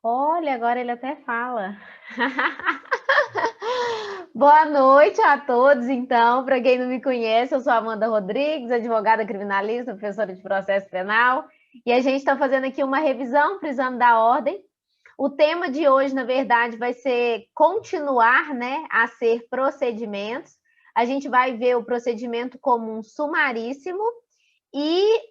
Olha, agora ele até fala. Boa noite a todos, então. Para quem não me conhece, eu sou Amanda Rodrigues, advogada criminalista, professora de processo penal, e a gente está fazendo aqui uma revisão para o exame da ordem. O tema de hoje, na verdade, vai ser continuar, né, a ser procedimentos. A gente vai ver o procedimento comum sumaríssimo e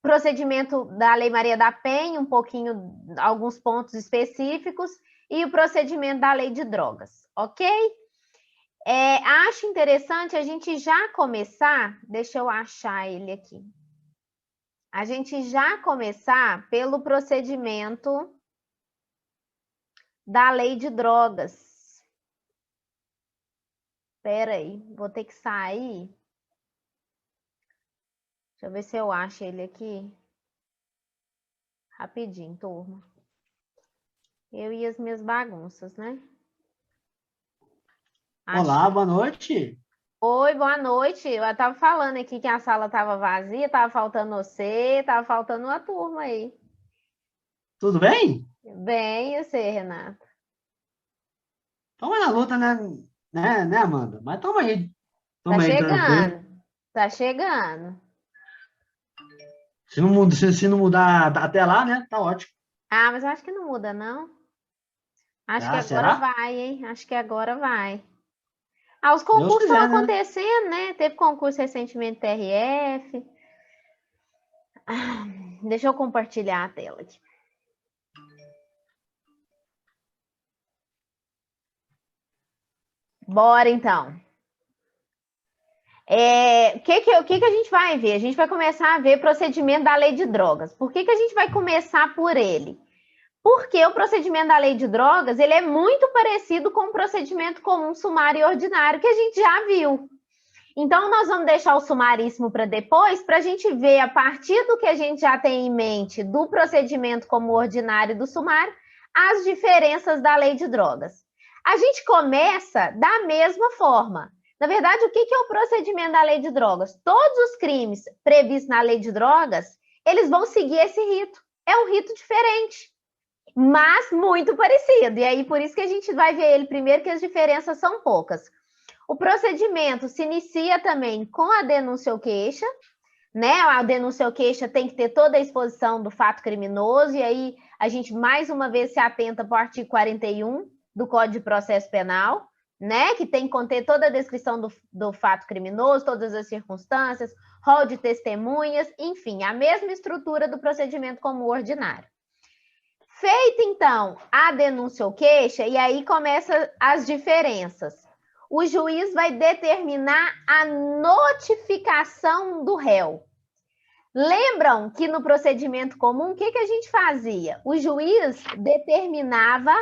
procedimento da Lei Maria da Penha, um pouquinho, alguns pontos específicos, e o procedimento da Lei de Drogas, ok? Acho interessante a gente já começar, deixa eu achar ele aqui, a gente já começar pelo procedimento da Lei de Drogas. Espera aí, vou ter que sair. Deixa eu ver se eu acho ele aqui. Rapidinho, turma. Eu e as minhas bagunças, né? Olá, boa noite. Oi, boa noite. Eu estava falando aqui que a sala estava vazia, estava faltando você, estava faltando uma turma aí. Tudo bem? Bem, e você, Renato? Estamos na luta, né, Amanda? Mas Tá estamos aí tranquilo. chegando, tá chegando. Se não mudar até lá, né, tá ótimo. Ah, mas eu acho que não muda, não. Acho que Ah, agora será? vai, hein? Acho que agora vai. Ah, os Deus concursos estão quiser, né? acontecendo, né? Teve concurso recentemente TRF. Deixa eu compartilhar a tela aqui. Bora, então. O que a gente vai ver? A gente vai começar a ver procedimento da lei de drogas. Por que a gente vai começar por ele? Porque o procedimento da lei de drogas ele é muito parecido com o procedimento comum sumário e ordinário que a gente já viu. Então, nós vamos deixar o sumaríssimo para depois, para a gente ver, a partir do que a gente já tem em mente do procedimento como ordinário e do sumário, as diferenças da lei de drogas. A gente começa da mesma forma. Na verdade, o que é o procedimento da lei de drogas? Todos os crimes previstos na lei de drogas, eles vão seguir esse rito. É um rito diferente, mas muito parecido. E aí, por isso que a gente vai ver ele primeiro, que as diferenças são poucas. O procedimento se inicia também com a denúncia ou queixa, né? A denúncia ou queixa tem que ter toda a exposição do fato criminoso, e aí a gente mais uma vez se atenta para o artigo 41 do Código de Processo Penal, né? Que tem que conter toda a descrição do fato criminoso, todas as circunstâncias, rol de testemunhas, enfim, a mesma estrutura do procedimento comum ordinário. Feita, então, a denúncia ou queixa, e aí começam as diferenças. O juiz vai determinar a notificação do réu. Lembram que no procedimento comum, o que a gente fazia? O juiz determinava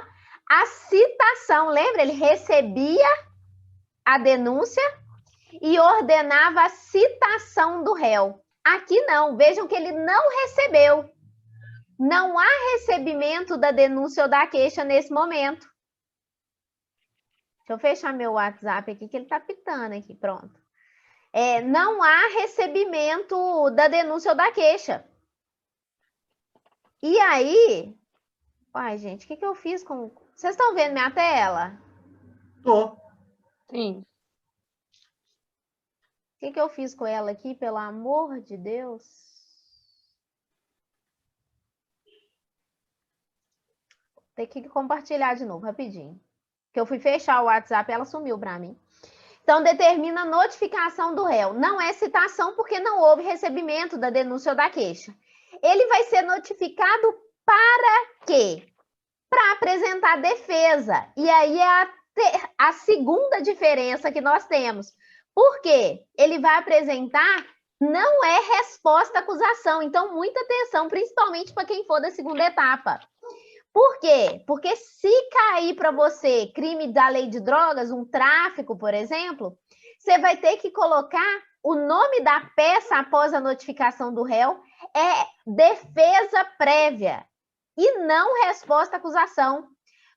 a citação. Lembra? Ele recebia a denúncia e ordenava a citação do réu. Aqui não. Vejam que ele não recebeu. Não há recebimento da denúncia ou da queixa nesse momento. Deixa eu fechar meu WhatsApp aqui, que ele está pitando aqui, pronto. Não há recebimento da denúncia ou da queixa. E aí... Ai, gente, o que eu fiz com... Vocês estão vendo minha tela? Tô. Sim. O que eu fiz com ela aqui, pelo amor de Deus? Tem que compartilhar de novo, rapidinho. Que eu fui fechar o WhatsApp e ela sumiu para mim. Então, determina notificação do réu. Não é citação porque não houve recebimento da denúncia ou da queixa. Ele vai ser notificado para quê? Para apresentar defesa. E aí é a segunda diferença que nós temos. Por quê? Ele vai apresentar, não é resposta à acusação. Então, muita atenção, principalmente para quem for da segunda etapa. Por quê? Porque se cair para você crime da lei de drogas, um tráfico, por exemplo, você vai ter que colocar o nome da peça após a notificação do réu é defesa prévia e não resposta à acusação.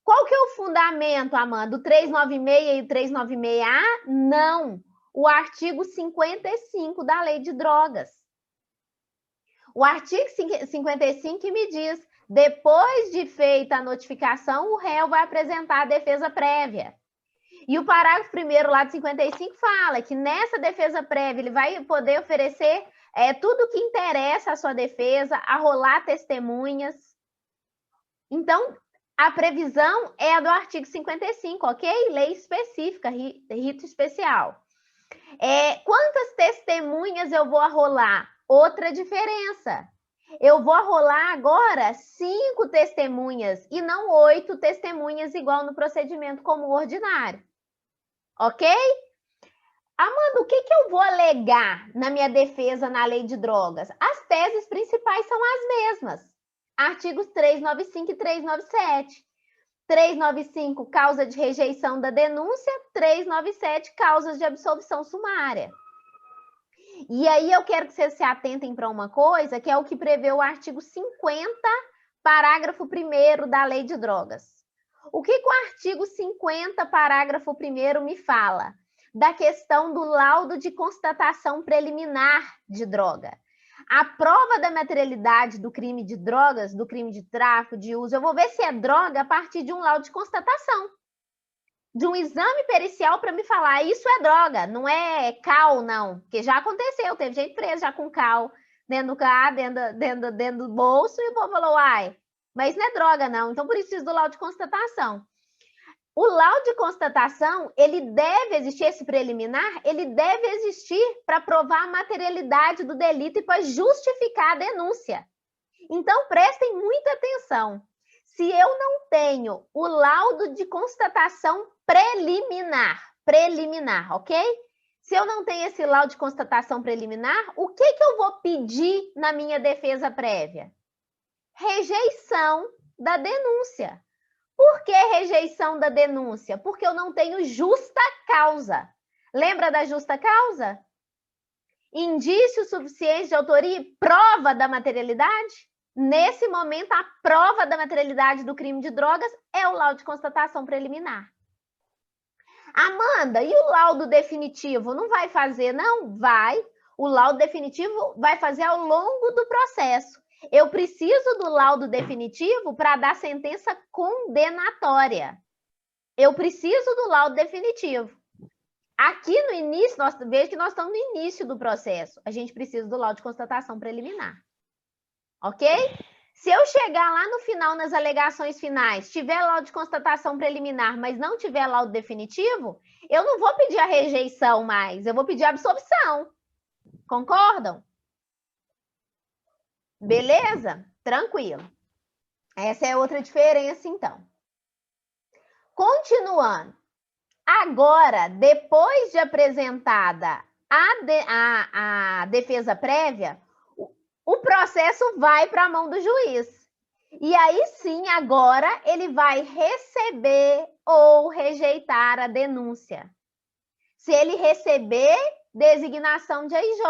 Qual que é o fundamento, Amanda? O 396 e o 396A? Não. O artigo 55 da lei de drogas. O artigo 55 me diz, depois de feita a notificação, o réu vai apresentar a defesa prévia. E o parágrafo 1º lá de 55 fala que nessa defesa prévia ele vai poder oferecer tudo que interessa à sua defesa, arrolar testemunhas. Então, a previsão é a do artigo 55, ok? Lei específica, rito especial. Quantas testemunhas eu vou arrolar? Outra diferença. Eu vou arrolar agora 5 testemunhas e não 8 testemunhas, igual no procedimento comum ordinário. Ok? Amanda, o que eu vou alegar na minha defesa na lei de drogas? As teses principais são as mesmas. Artigos 395 e 397. 395, causa de rejeição da denúncia. 397, causas de absolvição sumária. E aí eu quero que vocês se atentem para uma coisa, que é o que prevê o artigo 50, parágrafo 1º da lei de drogas. O que o artigo 50, parágrafo 1º me fala? Da questão do laudo de constatação preliminar de droga. A prova da materialidade do crime de drogas, do crime de tráfico, de uso, eu vou ver se é droga a partir de um laudo de constatação. De um exame pericial para me falar, isso é droga, não é cal, não. Porque já aconteceu, teve gente presa já com cal dentro do carro, dentro do bolso, e o povo falou, uai, mas não é droga, não. Então, por isso, preciso do laudo de constatação. O laudo de constatação, ele deve existir, esse preliminar, ele deve existir para provar a materialidade do delito e para justificar a denúncia. Então, prestem muita atenção. Se eu não tenho o laudo de constatação preliminar, ok? Se eu não tenho esse laudo de constatação preliminar, o que eu vou pedir na minha defesa prévia? Rejeição da denúncia. Por que rejeição da denúncia? Porque eu não tenho justa causa. Lembra da justa causa? Indício suficiente de autoria e prova da materialidade? Nesse momento, a prova da materialidade do crime de drogas é o laudo de constatação preliminar. Amanda, e o laudo definitivo? Não vai fazer, não? Vai. O laudo definitivo vai fazer ao longo do processo. Eu preciso do laudo definitivo para dar sentença condenatória. Eu preciso do laudo definitivo. Aqui no início, veja que nós estamos no início do processo. A gente precisa do laudo de constatação preliminar. Ok? Se eu chegar lá no final, nas alegações finais, tiver laudo de constatação preliminar, mas não tiver laudo definitivo, eu não vou pedir a rejeição mais, eu vou pedir a absolvição. Concordam? Beleza? Tranquilo. Essa é outra diferença, então. Continuando. Agora, depois de apresentada a defesa prévia, o processo vai para a mão do juiz. E aí sim, agora, ele vai receber ou rejeitar a denúncia. Se ele receber, designação de AIJ.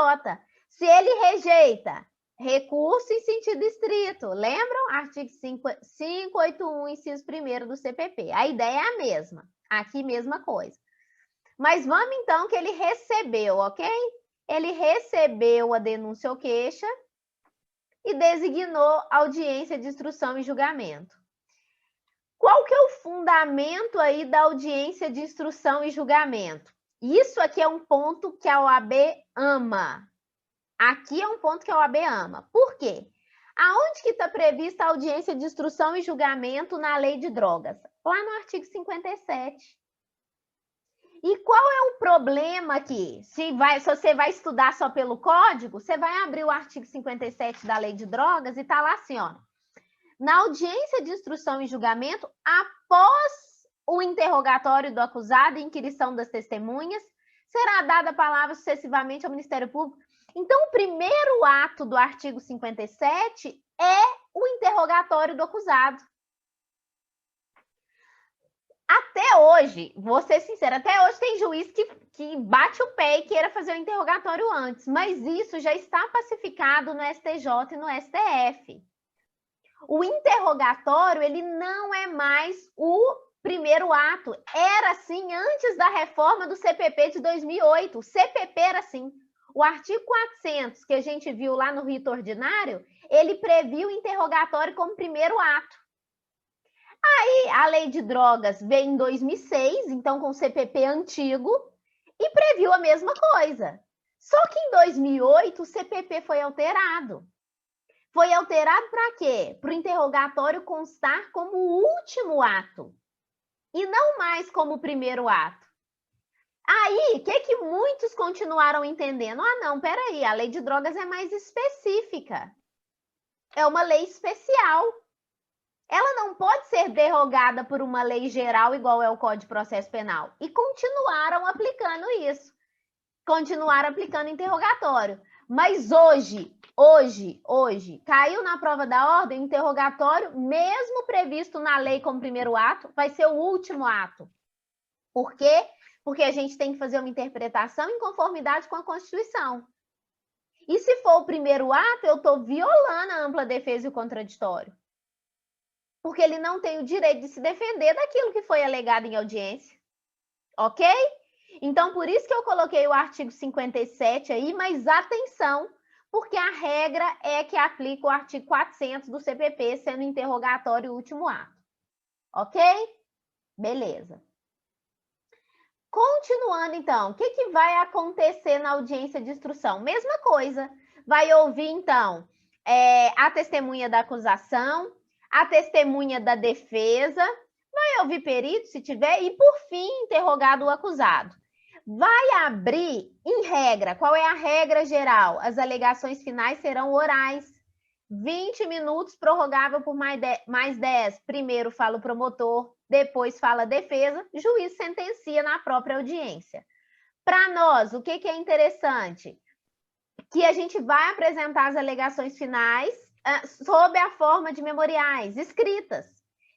Se ele rejeita, recurso em sentido estrito. Lembram? Artigo 581, inciso 1º do CPP. A ideia é a mesma. Aqui, mesma coisa. Mas vamos, então, que ele recebeu, ok? Ele recebeu a denúncia ou queixa e designou audiência de instrução e julgamento. Qual que é o fundamento aí da audiência de instrução e julgamento? Isso aqui é um ponto que a OAB ama. Aqui é um ponto que a OAB ama. Por quê? Aonde que está prevista a audiência de instrução e julgamento na lei de drogas? Lá no artigo 57. E qual é o problema aqui? Se você vai estudar só pelo código, você vai abrir o artigo 57 da lei de drogas e está lá assim, ó. Na audiência de instrução e julgamento, após o interrogatório do acusado e inquirição das testemunhas, será dada a palavra sucessivamente ao Ministério Público. Então, o primeiro ato do artigo 57 é o interrogatório do acusado. Até hoje, vou ser sincera, até hoje tem juiz que bate o pé e queira fazer o interrogatório antes, mas isso já está pacificado no STJ e no STF. O interrogatório, ele não é mais o primeiro ato. Era assim antes da reforma do CPP de 2008. O CPP era assim. O artigo 400, que a gente viu lá no rito ordinário, ele previu o interrogatório como primeiro ato. Aí a lei de drogas veio em 2006, então com o CPP antigo, e previu a mesma coisa. Só que em 2008 o CPP foi alterado. Foi alterado para quê? Para o interrogatório constar como o último ato e não mais como o primeiro ato. Aí, o que muitos continuaram entendendo? Ah, não, peraí, a lei de drogas é mais específica. É uma lei especial. Ela não pode ser derrogada por uma lei geral, igual é o Código de Processo Penal. E continuaram aplicando isso. Continuaram aplicando interrogatório. Mas hoje, caiu na prova da ordem, o interrogatório, mesmo previsto na lei como primeiro ato, vai ser o último ato. Por quê? Porque a gente tem que fazer uma interpretação em conformidade com a Constituição. E se for o primeiro ato, eu estou violando a ampla defesa e o contraditório. Porque ele não tem o direito de se defender daquilo que foi alegado em audiência. Ok? Então, por isso que eu coloquei o artigo 57 aí, mas atenção, porque a regra é que aplica o artigo 400 do CPP, sendo interrogatório o último ato. Ok? Beleza. Continuando, então, o que vai acontecer na audiência de instrução? Mesma coisa. Vai ouvir, então, a testemunha da acusação, a testemunha da defesa, vai ouvir perito, se tiver, e, por fim, interrogado o acusado. Vai abrir, em regra, qual é a regra geral? As alegações finais serão orais. 20 minutos, prorrogável por mais 10. Primeiro fala o promotor, depois fala a defesa, juiz sentencia na própria audiência. Para nós, o que é interessante? Que a gente vai apresentar as alegações finais sob a forma de memoriais escritas.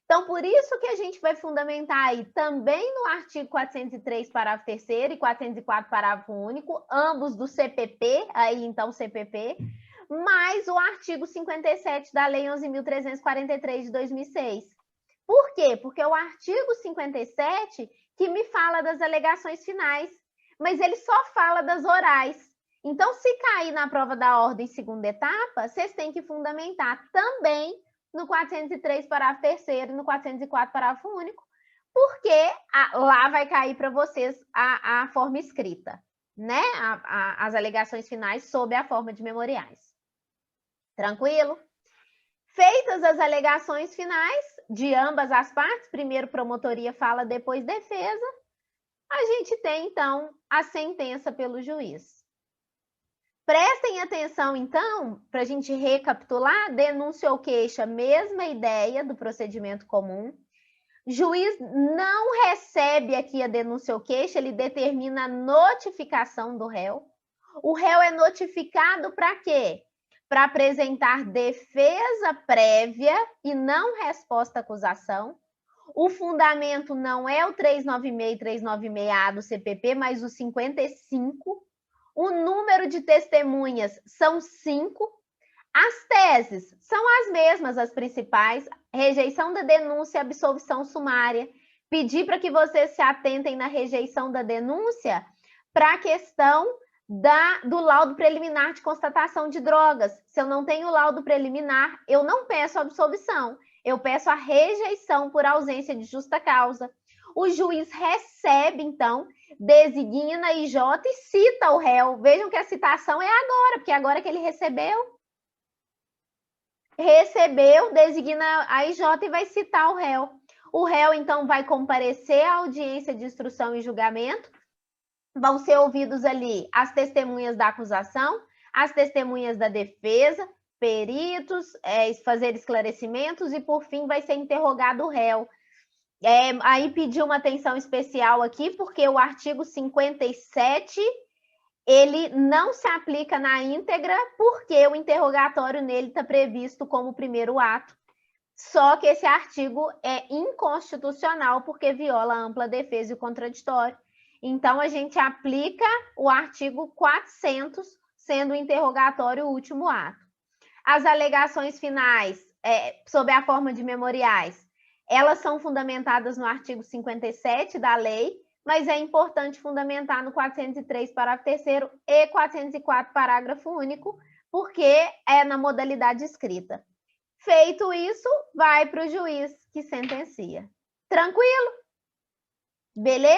Então, por isso que a gente vai fundamentar aí também no artigo 403, parágrafo 3º e 404, parágrafo único, ambos do CPP, aí então CPP, mais o artigo 57 da Lei 11.343 de 2006. Por quê? Porque é o artigo 57 que me fala das alegações finais, mas ele só fala das orais. Então, se cair na prova da ordem segunda etapa, vocês têm que fundamentar também no 403, parágrafo 3º e no 404, parágrafo único, porque lá vai cair para vocês a forma escrita, né? As alegações finais sob a forma de memoriais. Tranquilo? Feitas as alegações finais de ambas as partes, primeiro promotoria fala, depois defesa, a gente tem, então, a sentença pelo juiz. Prestem atenção, então, para a gente recapitular, denúncia ou queixa, mesma ideia do procedimento comum. Juiz não recebe aqui a denúncia ou queixa, ele determina a notificação do réu. O réu é notificado para quê? Para apresentar defesa prévia e não resposta à acusação. O fundamento não é o 396 e 396A do CPP, mas o 55. O número de testemunhas são 5. As teses são as mesmas, as principais. Rejeição da denúncia, absolvição sumária. Pedir para que vocês se atentem na rejeição da denúncia para a questão do laudo preliminar de constatação de drogas. Se eu não tenho laudo preliminar, eu não peço absolvição. Eu peço a rejeição por ausência de justa causa. O juiz recebe, então, designa IJ e cita o réu. Vejam que a citação é agora, porque agora que ele recebeu, designa a IJ e vai citar o réu. O réu, então, vai comparecer à audiência de instrução e julgamento. Vão ser ouvidos ali as testemunhas da acusação, as testemunhas da defesa, peritos, fazer esclarecimentos e, por fim, vai ser interrogado o réu. Aí pedi uma atenção especial aqui, porque o artigo 57, ele não se aplica na íntegra, porque o interrogatório nele está previsto como primeiro ato. Só que esse artigo é inconstitucional, porque viola a ampla defesa e o contraditório. Então, a gente aplica o artigo 400, sendo o interrogatório o último ato. As alegações finais, sob a forma de memoriais, elas são fundamentadas no artigo 57 da lei, mas é importante fundamentar no 403, parágrafo 3º e 404, parágrafo único, porque é na modalidade escrita. Feito isso, vai para o juiz que sentencia. Tranquilo? Beleza?